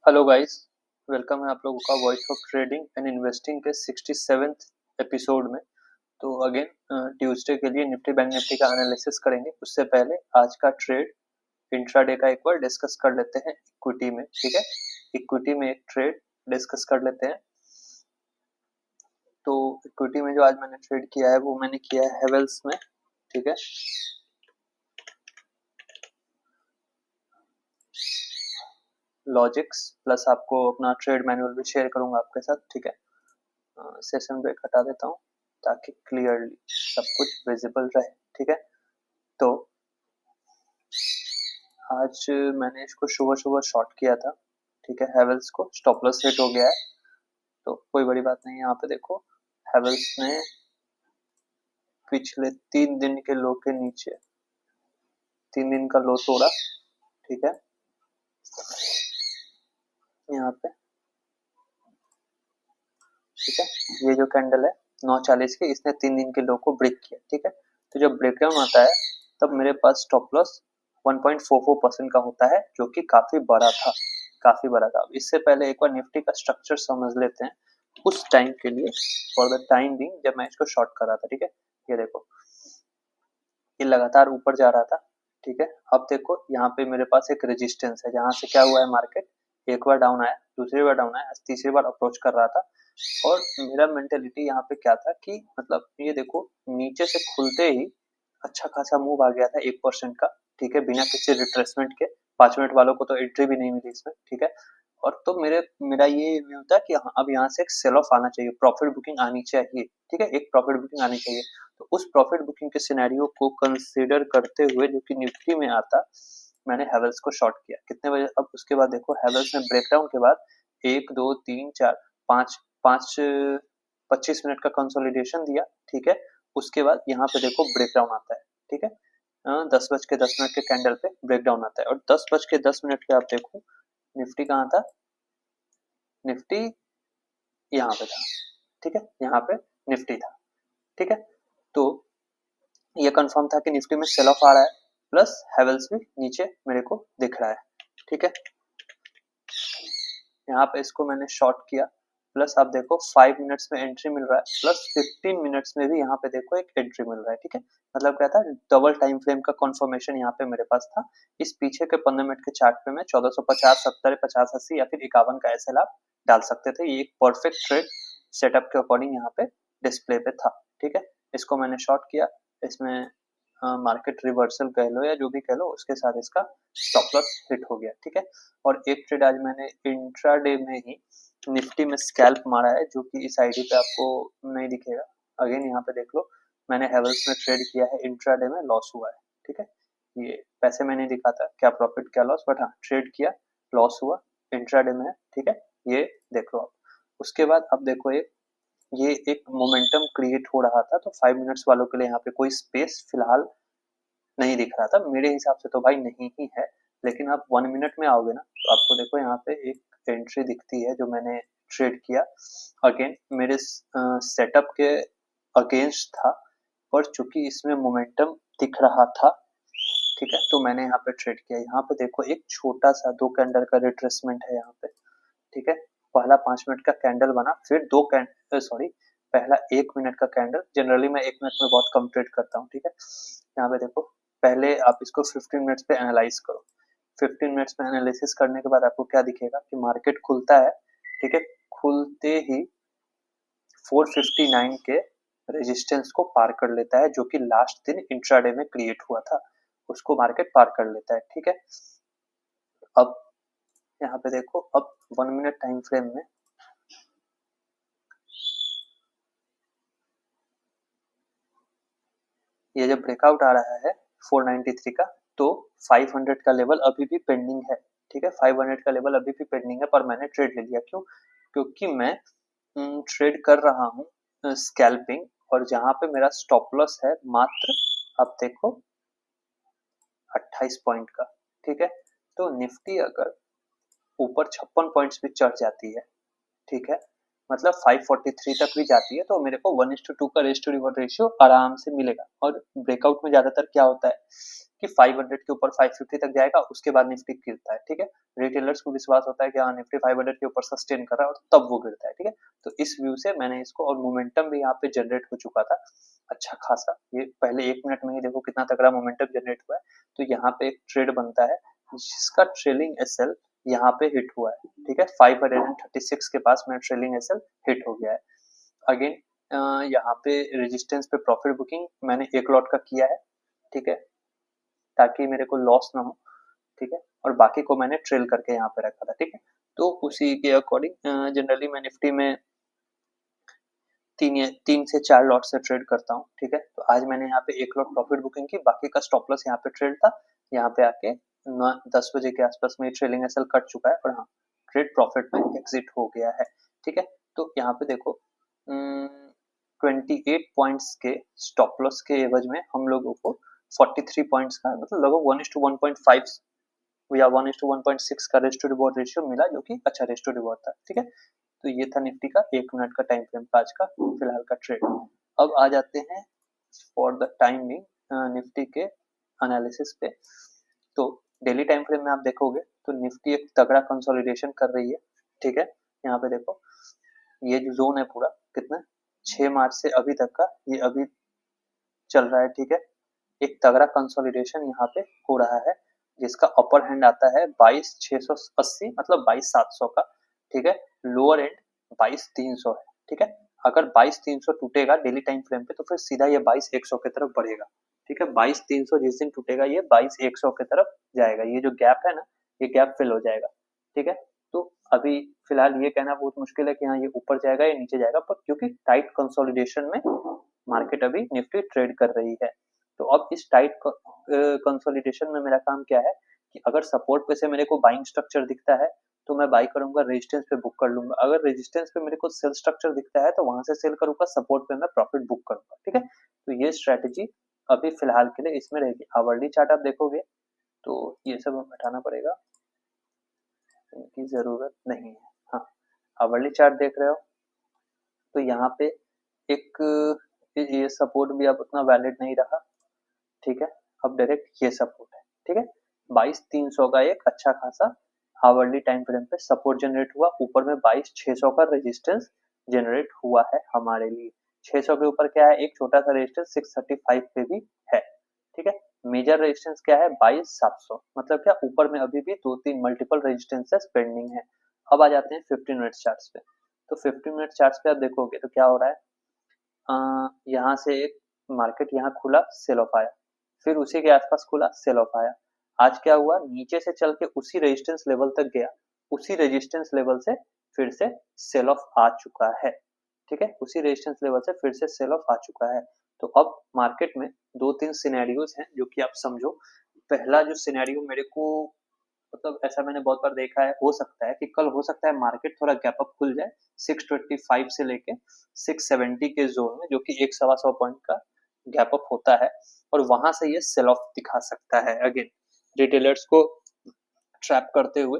Hello guys. Welcome है आप लोगों का voice of trading and investing के 67th एपिसोड में। तो अगेन ट्यूसडे के लिए निफ्टी बैंक निफ्टी का एनालिसिस करेंगे। उससे पहले आज का ट्रेड इंट्राडे का एक बार डिस्कस कर लेते हैं इक्विटी में। ठीक है, इक्विटी में एक ट्रेड डिस्कस कर लेते हैं। तो इक्विटी में जो आज मैंने ट्रेड किया है वो मैंने किया है हेवेल्स में। ठीक है, लॉजिक्स प्लस आपको अपना ट्रेड मैनुअल भी शेयर करूंगा आपके साथ। ठीक है, सेशन ब्रेक हटा देता हूँ ताकि क्लियरली सब कुछ विजिबल रहे। ठीक है, तो आज मैंने इसको सुबह सुबह शॉर्ट किया था। ठीक है, हेवल्स को स्टॉप लॉस हिट हो गया है, तो कोई बड़ी बात नहीं है। यहाँ पे देखो, हेवल्स ने पिछले 3 दिन के लो के नीचे 3 दिन का लो तोड़ा। ठीक है, यहाँ पे ठीक है, ये जो कैंडल है 9:40 की, इसने 3 दिन के लो को ब्रेक किया। ठीक है, तो जब ब्रेकडाउन आता है तब मेरे पास स्टॉप लॉस 1.44% का होता है, जो कि काफी बड़ा था। इससे पहले एक बार निफ्टी का स्ट्रक्चर समझ लेते हैं उस टाइम के लिए, फॉर द टाइम बिंग, जब मैं इसको शॉर्ट कर रहा था। ठीक है, ये देखो, ये लगातार ऊपर जा रहा था। ठीक है, अब देखो यहाँ पे मेरे पास एक रेजिस्टेंस है, जहां से क्या हुआ है, मार्केट एक बार डाउन आया, दूसरी बार डाउन आया, तीसरी बार अप्रोच कर रहा था। और मेरा मेंटेलिटी यहाँ पे क्या था कि मतलब ये देखो, नीचे से खुलते ही अच्छा खासा मूव आ गया था 1% का। ठीक है, बिना किसी रिट्रेसमेंट के। 5 मिनट वालों को तो एंट्री भी नहीं मिली इसमें। ठीक है, और तो मेरा ये व्यू था कि हाँ, अब यहाँ से एक सेल ऑफ आना चाहिए, प्रॉफिट बुकिंग आनी चाहिए। ठीक है, एक प्रॉफिट बुकिंग आनी चाहिए। तो उस प्रॉफिट बुकिंग के सिनेरियो को कंसीडर करते हुए, जो कि निफ्टी में आता, मैंने हेवल्स को शॉर्ट किया। कितने बजे? अब उसके बाद देखो, हेवल्स ने ब्रेकडाउन के बाद 1 2 3 4 5 5 25 मिनट का कंसोलिडेशन दिया। ठीक है, उसके बाद यहाँ पे देखो ब्रेकडाउन आता है। ठीक है, 10 बज के 10 मिनट के कैंडल पे ब्रेकडाउन आता है, और 10 बज के 10 मिनट पे आप देखो निफ्टी कहाँ था, निफ्टी यहाँ पे था। ठीक है, यहाँ पे निफ्टी था। ठीक है, तो ये कंफर्म था कि निफ्टी में सेल ऑफ आ रहा है, प्लस हेवल्स भी नीचे मेरे को दिख रहा है। ठीक है, यहाँ पे इसको मैंने शॉर्ट किया, प्लस आप देखो 5 मिनट्स में एंट्री मिल रहा है, प्लस 15 मिनट्स में भी यहाँ पे देखो एक एंट्री मिल रहा है। ठीक है, मतलब क्या था, डबल टाइम फ्रेम का कंफर्मेशन यहाँ पे मेरे पास था। इस पीछे के 15 मिनट के चार्ट पे मैं 1450, 70, 50, 80 या फिर 51 का एसएल आप डाल सकते थे। ये एक परफेक्ट ट्रेड सेटअप के अकॉर्डिंग यहाँ पे डिस्प्ले पे था। ठीक है, इसको मैंने शॉर्ट किया। इसमें मार्केट रिवर्सल कह लो या जो भी कह लो, उसके साथ इसका स्टॉप लॉस हिट हो गया। ठीक है, और एक ट्रेड आज मैंने इंट्राडे में ही निफ्टी में स्कैल्प मारा है, जो कि इस आईडी पे आपको नहीं दिखेगा। अगेन यहाँ पे देख लो, मैंने हेवल्स में ट्रेड किया है, इंट्राडे में लॉस हुआ है। ठीक है, ये पैसे में नहीं दिखाता क्या प्रॉफिट क्या लॉस, बट हाँ ट्रेड किया, लॉस हुआ, इंट्राडे में है। ठीक है, ये देख लो आप। उसके बाद अब देखो, ये एक मोमेंटम क्रिएट हो रहा था, तो 5 मिनट्स वालों के लिए यहाँ पे कोई स्पेस फिलहाल नहीं दिख रहा था मेरे हिसाब से, तो भाई नहीं ही है। लेकिन आप 1 मिनट में आओगे ना, तो आपको देखो यहाँ पे एक एंट्री दिखती है जो मैंने ट्रेड किया। अगेन मेरे सेटअप के अगेंस्ट था, पर चूंकि इसमें मोमेंटम दिख रहा था, ठीक है, तो मैंने यहाँ पे ट्रेड किया। यहाँ पे देखो एक छोटा सा 2 कैंडल का रिट्रेसमेंट है यहाँ पे। ठीक है, पहला 5 मिनट का कैंडल बना, फिर दो कैंडल, सॉरी, पहला 1 मिनट का कैंडल। जनरली मैं 1 मिनट में बहुत कम ट्रेड करता हूँ। ठीक है, यहाँ पे देखो, पहले आप इसको 15 मिनट्स पे एनालाइज करो। 15 मिनट्स में एनालिसिस करने के बाद आपको क्या दिखेगा कि मार्केट खुलता है। ठीक है, खुलते ही 459 के रेजिस्टेंस को पार कर लेता है, जो कि लास्ट दिन इंट्राडे में क्रिएट हुआ था, उसको मार्केट पार कर लेता है। ठीक है, अब यहाँ पे देखो, अब 1 मिनट टाइम फ्रेम में ये जब ब्रेकआउट आ रहा है 493 का, तो 500 का लेवल अभी भी पेंडिंग है। ठीक है, 500 का लेवल अभी भी पेंडिंग है, पर मैंने ट्रेड ले लिया। क्यों? क्योंकि मैं ट्रेड कर रहा हूँ स्कैल्पिंग, और जहां पे मेरा स्टॉप लॉस है मात्र, अब देखो, 28 पॉइंट का। ठीक है, तो निफ्टी अगर ऊपर 56 पॉइंट्स भी चढ़ जाती है, ठीक है, मतलब 543 तक भी जाती है तो मेरे को 1:2 का रेस टू रिवॉर्ड रेशियो आराम से मिलेगा। और ब्रेकआउट में ज्यादातर क्या होता है कि 500 के ऊपर 550 तक जाएगा, उसके बाद निफ्टी गिरता है, ठीक है। रिटेलर्स को विश्वास होता है कि हाँ निफ्टी 500 के ऊपर सस्टेन कर रहा है और तब वो गिरता है, ठीक है। तो इस व्यू से मैंने इसको, और मोमेंटम भी यहाँ पे जनरेट हो चुका था अच्छा खासा, ये पहले 1 मिनट में ही देखो कितना तगड़ा मोमेंटम जनरेट हुआ है। तो यहाँ पे एक ट्रेड बनता है जिसका ट्रेलिंग एसएल यहाँ पे हिट हुआ है, ठीक है। 536 के पास मेरा ट्रेलिंग एसएल हिट हो गया है। अगेन यहाँ पे रेजिस्टेंस पे प्रॉफिट बुकिंग मैंने एक लॉट का किया है, ठीक है, ताकि मेरे को लॉस ना हो, ठीक है। और बाकी को मैंने ट्रेल करके यहाँ पे रखा था, ठीक है। तो उसी के अकॉर्डिंग जनरली मैं निफ्टी में 3 से 4 लॉट से ट्रेड करता हूँ, ठीक है। तो आज मैंने यहाँ पे एक लॉट प्रॉफिट बुकिंग की, बाकी का स्टॉप लॉस यहाँ पे ट्रेड था। यहाँ पे आके 10 बजे के आसपास में ट्रेलिंग एसएल कट चुका है और हाँ ट्रेड प्रॉफिट में एग्जिट हो गया है, ठीक है। तो यहाँ पे देखो 28 पॉइंट्स के स्टॉप लॉस के एवज में हम लोगों को 43 पॉइंट्स का, मतलब लगभग 1:1.5 या 1:1.6 का रेस्ट टू रिवॉर्ड रेशियो मिला, जो कि अच्छा रेस्ट टू रिवॉर्ड था, ठीक है। तो ये था निफ्टी का 1 मिनट का टाइम फ्रेम का आज का फिलहाल का ट्रेड। अब आ जाते हैं for the time being Nifty के एनालिसिस पे। तो डेली टाइम फ्रेम में आप देखोगे तो निफ्टी एक तगड़ा कंसोलिडेशन कर रही है, ठीक है। यहाँ पे देखो ये जो जोन है पूरा कितना 6 मार्च से अभी तक का ये अभी चल रहा है, ठीक है। एक तगड़ा कंसोलिडेशन यहाँ पे हो रहा है जिसका अपर हैंड आता है 22,680, मतलब 22,700 का, ठीक है। लोअर एंड 22,300 है, ठीक है। अगर 22,300 टूटेगा डेली टाइम फ्रेम पे तो फिर सीधा ये 22,100 की तरफ बढ़ेगा, ठीक है। 22,300 जिस दिन टूटेगा ये 22,100 की तरफ जाएगा, ये जो गैप है ना ये गैप फिल हो जाएगा, ठीक है। तो अभी फिलहाल ये कहना बहुत मुश्किल है कि हाँ ये ऊपर जाएगा या नीचे जाएगा, पर क्योंकि टाइट कंसोलिडेशन में मार्केट अभी निफ्टी ट्रेड कर रही है। तो अब इस टाइट कंसोलिडेशन में मेरा काम क्या है कि अगर सपोर्ट पे से मेरे को बाइंग स्ट्रक्चर दिखता है तो मैं बाई करूंगा, रेजिस्टेंस पे बुक कर लूंगा। अगर रेजिस्टेंस पे मेरे को सेल स्ट्रक्चर दिखता है तो वहां से सेल करूंगा, सपोर्ट पे मैं प्रॉफिट बुक करूंगा, ठीक है। तो ये स्ट्रेटेजी अभी फिलहाल के लिए इसमें रहेगी। आवरली चार्ट आप देखोगे तो ये सब हटाना पड़ेगा, इनकी जरूरत नहीं है। हाँ आवरली चार्ट देख रहे हो तो यहाँ पे एक ये सपोर्ट भी अब उतना वैलिड नहीं रहा, ठीक है। अब डायरेक्ट ये सपोर्ट है, ठीक है। 22,300 का एक अच्छा खासा आवरली टाइम फ्रेम पे सपोर्ट जनरेट हुआ, ऊपर में 22,600 का रेजिस्टेंस जनरेट हुआ है हमारे लिए। 600 के ऊपर क्या है एक छोटा सा रेजिस्टेंस 635 पे भी है, ठीक है। मेजर रेजिस्टेंस क्या है 22,700, मतलब क्या ऊपर में अभी भी 2-3 मल्टीपल रेजिस्टेंसेस पेंडिंग है। अब आ जाते हैं 15 मिनट चार्ट्स पे। तो 15 मिनट चार्ट्स पे आप देखोगे तो क्या हो रहा है, यहाँ से एक मार्केट यहाँ खुला सेल ऑफ आया, फिर उसी के आसपास खुला सेल ऑफ आया। आज क्या हुआ नीचे से चल के उसी रेजिस्टेंस लेवल तक गया, उसी रेजिस्टेंस लेवल से फिर से सेल ऑफ आ चुका है, ठीक है। उसी रेजिस्टेंस लेवल से फिर से सेल ऑफ आ चुका है। तो अब मार्केट में 2-3 सिनेरियोज हैं जो कि आप समझो। पहला जो सिनेरियो मेरे को, मतलब ऐसा मैंने बहुत बार देखा है, हो सकता है कि कल हो सकता है मार्केट थोड़ा गैप अप खुल जाए 625 से लेके 670 के जोन में, जो कि 1-1.25 पॉइंट का गैप अप होता है, और वहां से ये सेल ऑफ दिखा सकता है अगेन रिटेलर्स को ट्रैप करते हुए,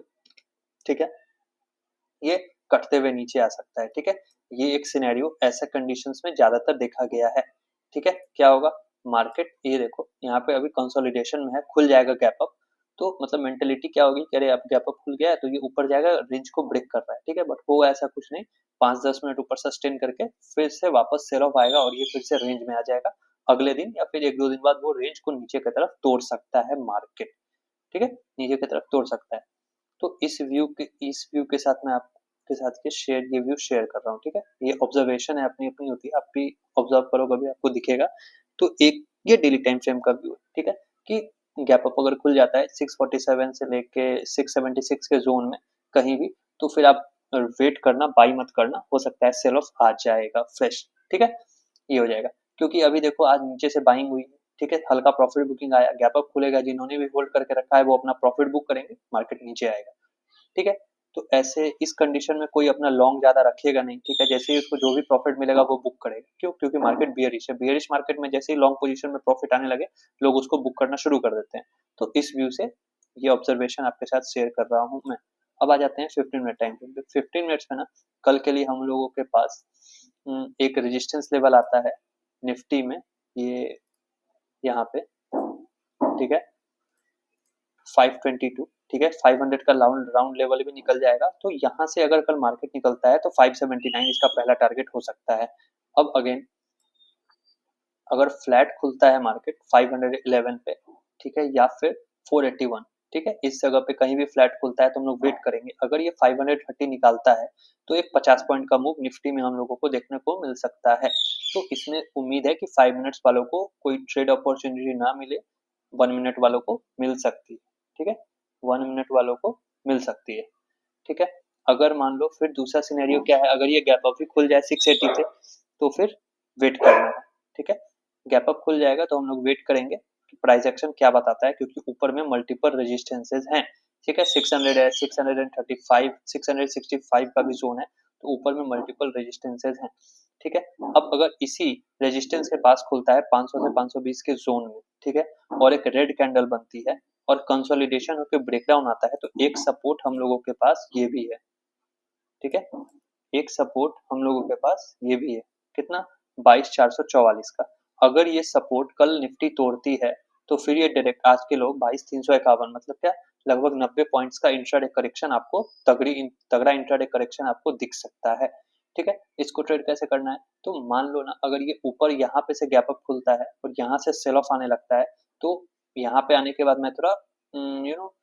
ठीक है। ये कटते हुए नीचे आ सकता है, ठीक है। ये एक सिनेरियो ऐसे कंडीशंस में ज्यादातर देखा गया है, ठीक है। क्या होगा मार्केट, ये देखो यहाँ पे अभी कंसोलिडेशन में है, खुल जाएगा गैप अप, तो मतलब मेंटेलिटी क्या होगी कि अरे अब गैप अप खुल गया है तो ये ऊपर जाएगा, रेंज को ब्रेक कर रहा है, ठीक है। बट वो ऐसा कुछ नहीं, 5-10 मिनट ऊपर सस्टेन करके फिर से वापस सेल ऑफ आएगा और ये फिर से रेंज में आ जाएगा अगले दिन, या फिर 1-2 दिन बाद वो रेंज को नीचे की तरफ तोड़ सकता है मार्केट, ठीक है, नीचे की तरफ तोड़ सकता है। तो इस व्यू के साथ मैं आपके साथ ये व्यू शेयर कर रहा हूँ, ठीक है। ये ऑब्जर्वेशन है, अपनी अपनी होती है, आप भी ऑब्जर्व करो कभी आपको दिखेगा। तो एक ये डेली टाइम फ्रेम का व्यू है, ठीक है, कि गैप अप अगर खुल जाता है 647 से लेके 676 के जोन में कहीं भी, तो फिर आप वेट करना, बाई मत करना, हो सकता है सेल ऑफ आ जाएगा फ्रेश, ठीक है। ये हो जाएगा क्योंकि अभी देखो आज नीचे से बाइंग हुई, ठीक है, हल्का प्रॉफिट बुकिंग आया, गैप अप खुलेगा, जिन्होंने भी होल्ड करके रखा है वो अपना प्रॉफिट बुक करेंगे, मार्केट नीचे आएगा, ठीक है। तो ऐसे इस कंडीशन में कोई अपना लॉन्ग ज्यादा रखेगा नहीं, ठीक है। जैसे ही उसको जो भी प्रॉफिट मिलेगा वो बुक करेगा, क्यों, क्योंकि मार्केट बियरिश है, बियरिश मार्केट में जैसे ही लॉन्ग पोजीशन में प्रॉफिट आने लगे लोग उसको बुक करना शुरू कर देते हैं। तो इस व्यू से ये ऑब्जर्वेशन आपके साथ शेयर कर रहा हूँ मैं। अब आ जाते हैं 15 मिनट टाइम फ्रेम पे। 15 मिनट्स में ना कल के लिए हम लोगों के पास एक रेजिस्टेंस लेवल आता है निफ्टी में, ये यहाँ पे, ठीक है, 522, ठीक है, 500 का राउंड राउंड लेवल भी निकल जाएगा। तो यहाँ से अगर कल मार्केट निकलता है तो 579 इसका पहला टारगेट हो सकता है। अब अगेन अगर फ्लैट खुलता है मार्केट 511 पे, ठीक है, या फिर 481, ठीक है, इस जगह पे कहीं भी फ्लैट खुलता है तो हम लोग वेट करेंगे। अगर ये 530 निकालता है तो एक 50 पॉइंट का मूव निफ्टी में हम लोगों को देखने को मिल सकता है। तो इसमें उम्मीद है कि 5 मिनट्स वालों को कोई ट्रेड अपॉर्चुनिटी ना मिले, 1 मिनट वालों को मिल सकती है, ठीक है, 1 मिनट वालों को मिल सकती है, ठीक है। अगर मान लो फिर दूसरा सिनेरियो क्या है, अगर ये गैप अप भी खुल जाए 680 पे तो फिर वेट करना है, ठीक है। गैप अप खुल जाएगा तो हम लोग वेट करेंगे कि प्राइस एक्शन क्या बताता है, क्योंकि ऊपर में मल्टीपल रेजिस्टेंसेज हैं, ठीक है, 600 है, 635, 665 का भी जोन है, तो ऊपर में मल्टीपल रेजिस्टेंसेज हैं, ठीक है। अब अगर इसी रेजिस्टेंस के पास खुलता है 500 से 520 के जोन में, ठीक है, और एक रेड कैंडल बनती है और कंसोलिडेशन होकर ब्रेकडाउन आता है, तो एक सपोर्ट हम लोगों के पास ये भी है, ठीक है, एक सपोर्ट हम लोगों के पास ये भी है, कितना, 22,444 का। अगर ये सपोर्ट कल निफ्टी तोड़ती है तो फिर ये डायरेक्ट आज के लोग 22,351, मतलब क्या, लगभग 90 पॉइंट्स का इंट्राडे करेक्शन आपको तगड़ा इंट्राडे करेक्शन आपको दिख सकता है, ठीक है। इसको ट्रेड कैसे करना है, तो मान लो ना अगर ये ऊपर यहाँ पे से गैप अप खुलता है और यहाँ से सेल ऑफ आने लगता है, तो यहाँ पे आने के बाद मैं थोड़ा यू नो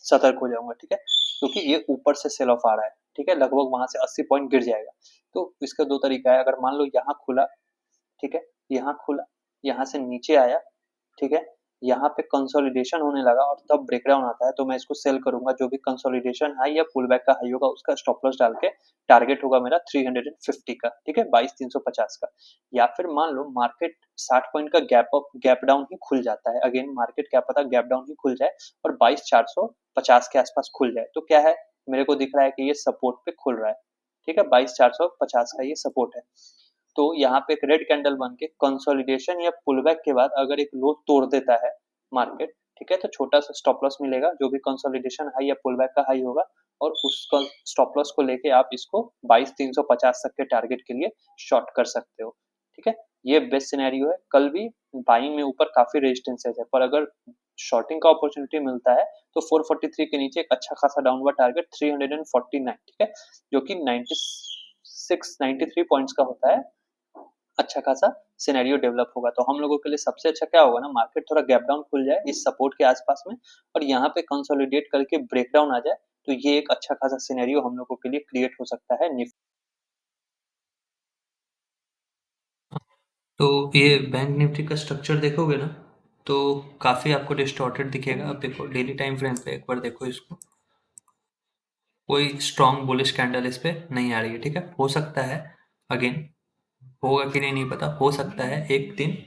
सतर्क हो जाऊंगा, ठीक है, क्योंकि ये ऊपर से सेल ऑफ आ रहा है, ठीक है, लगभग वहां से 80 पॉइंट गिर जाएगा। तो इसका दो तरीका है, अगर मान लो यहाँ खुला, ठीक है, यहाँ खुला, यहाँ से नीचे आया, ठीक है, यहाँ पे कंसोलिडेशन होने लगा और तब ब्रेकडाउन आता है तो मैं इसको सेल करूंगा। जो भी कंसोलिडेशन हाई या पुल बैक का हाई होगा उसका स्टॉप लॉस डाल के टारगेट होगा मेरा 350 का, ठीक है, 22,350 का। या फिर मान लो मार्केट 60 पॉइंट का गैप डाउन ही खुल जाता है, अगेन मार्केट क्या पता गैप डाउन ही खुल जाए और 22,450 के आसपास खुल जाए, तो क्या है, मेरे को दिख रहा है कि ये सपोर्ट पे खुल रहा है, ठीक है, 22,450 का ये सपोर्ट है। तो यहाँ पे एक रेड कैंडल बन के कंसोलिडेशन या पुलबैक के बाद अगर एक लो तोड़ देता है मार्केट, ठीक है, तो छोटा सा स्टॉप लॉस मिलेगा, जो भी कंसोलिडेशन हाई या पुलबैक का हाई होगा, और उस स्टॉप लॉस को लेके आप इसको 22,350 तक के टारगेट के लिए शॉर्ट कर सकते हो, ठीक है। ये बेस्ट सिनेरियो है। कल भी बाइंग में ऊपर काफी रेजिस्टेंसेज है, पर अगर शॉर्टिंग का अपॉर्चुनिटी मिलता है तो 443 के नीचे एक अच्छा खासा डाउनवर्ड टारगेट 349, ठीक है, जो कि 93 पॉइंट्स का होता है, अच्छा खासा सिनेरियो डेवलप होगा। तो हम लोगों के लिए सबसे अच्छा क्या होगा ना, मार्केट थोड़ा गैप डाउन खुल जाए इस सपोर्ट के आसपास में और यहाँ पे कंसोलिडेट करके ब्रेकडाउन आ जाए, तो ये एक अच्छा खासा सिनेरियो हम लोगों के लिए क्रिएट हो सकता है निफ्टी। तो ये बैंक निफ्टी का स्ट्रक्चर देखोगे ना, तो काफ़ी आपको डिस्टॉर्टेड दिखेगा। आप देखो डेली टाइम फ्रेम पे, एक बार देखो इसको, कोई स्ट्रॉन्ग बुलिश कैंडल इस पे नहीं आ रही है, ठीक है। हो सकता है, अगेन, होगा कि नहीं पता, हो सकता है एक दिन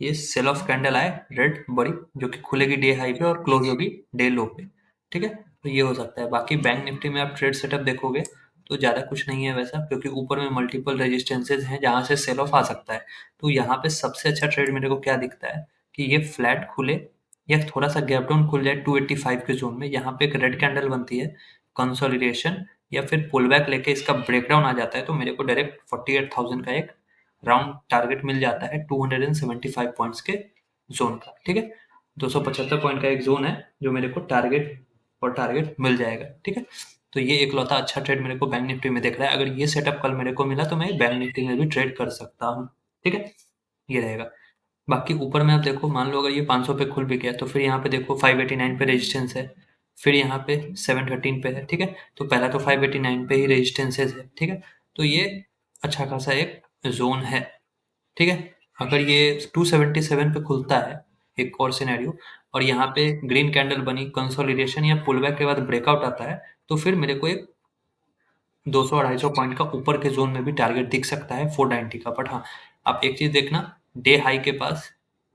ये सेल ऑफ कैंडल आए रेड बड़ी, जो कि खुलेगी डे हाई पे और क्लोज होगी डे लो पे, ठीक है, तो ये हो सकता है। बाकी बैंक निफ्टी में आप ट्रेड सेटअप देखोगे तो ज़्यादा कुछ नहीं है वैसा, क्योंकि ऊपर में मल्टीपल रेजिस्टेंसेज हैं जहाँ से सेल ऑफ आ सकता है। तो यहाँ पे सबसे अच्छा ट्रेड मेरे को क्या दिखता है कि ये फ्लैट खुले या थोड़ा सा गैप डाउन खुल जाए 285 के जोन में, यहाँ पे एक रेड कैंडल बनती है, कंसोलिडेशन या फिर पुल बैक लेके इसका ब्रेकडाउन आ जाता है, तो मेरे को डायरेक्ट 48,000 का एक राउंड टारगेट मिल जाता है 275 पॉइंट्स के जोन का, ठीक है। 275 पॉइंट का एक जोन है जो मेरे को टारगेट मिल जाएगा, ठीक है। तो ये इकलौता अच्छा ट्रेड मेरे को बैंक निफ्टी में दिख रहा है। अगर ये सेटअप कल मेरे को मिला तो मैं बैंक निफ्टी में भी ट्रेड कर सकता हूँ, ठीक है, ये रहेगा। बाकी ऊपर में आप देखो, मान लो अगर ये 500 पे खुल भी गया तो फिर यहाँ पे देखो 589 पे रेजिस्टेंस है, फिर यहाँ पे 713 पे है, ठीक है। तो पहला तो 589 पे ही रेजिस्टेंसेस है, ठीक है। तो ये अच्छा खासा एक जोन है, ठीक है। अगर ये 277 पे खुलता है, एक और सिनेरियो, और यहाँ पे ग्रीन कैंडल बनी, कंसोलिडेशन या पुलबैक के बाद ब्रेकआउट आता है, तो फिर मेरे को एक 200-250 पॉइंट का ऊपर के जोन में भी टारगेट दिख सकता है 490 का। बट हाँ, आप एक चीज देखना, डे हाई के पास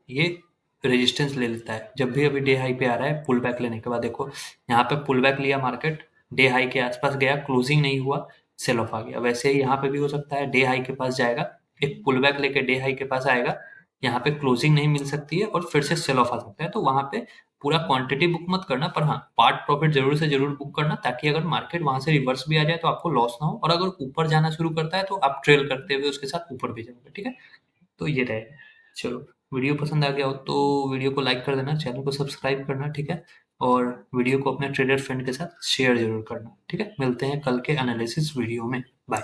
ये रेजिस्टेंस ले लेता है। जब भी अभी डे हाई पे आ रहा है पुल बैक लेने के बाद, देखो यहाँ पे पुल बैक लिया मार्केट, डे हाई के आसपास गया, क्लोजिंग नहीं हुआ, सेल ऑफ आ गया। वैसे ही यहाँ पे भी हो सकता है, डे हाई के पास जाएगा, एक पुल बैक लेके डे हाई के पास आएगा, यहाँ पे क्लोजिंग नहीं मिल सकती है और फिर से सेल ऑफ आ सकता है, तो वहाँ पे पूरा क्वांटिटी बुक मत करना, पर हाँ पार्ट प्रॉफिट जरूर से जरूर बुक करना, ताकि अगर मार्केट वहां से रिवर्स भी आ जाए तो आपको लॉस ना हो, और अगर ऊपर जाना शुरू करता है तो आप ट्रेल करते हुए उसके साथ ऊपर भी जाओगे। ठीक है, तो ये रहेगा। चलो, वीडियो पसंद आ गया हो तो वीडियो को लाइक कर देना, चैनल को सब्सक्राइब करना, ठीक है, और वीडियो को अपने ट्रेडर फ्रेंड के साथ शेयर जरूर करना। ठीक है, मिलते हैं कल के एनालिसिस वीडियो में। बाय।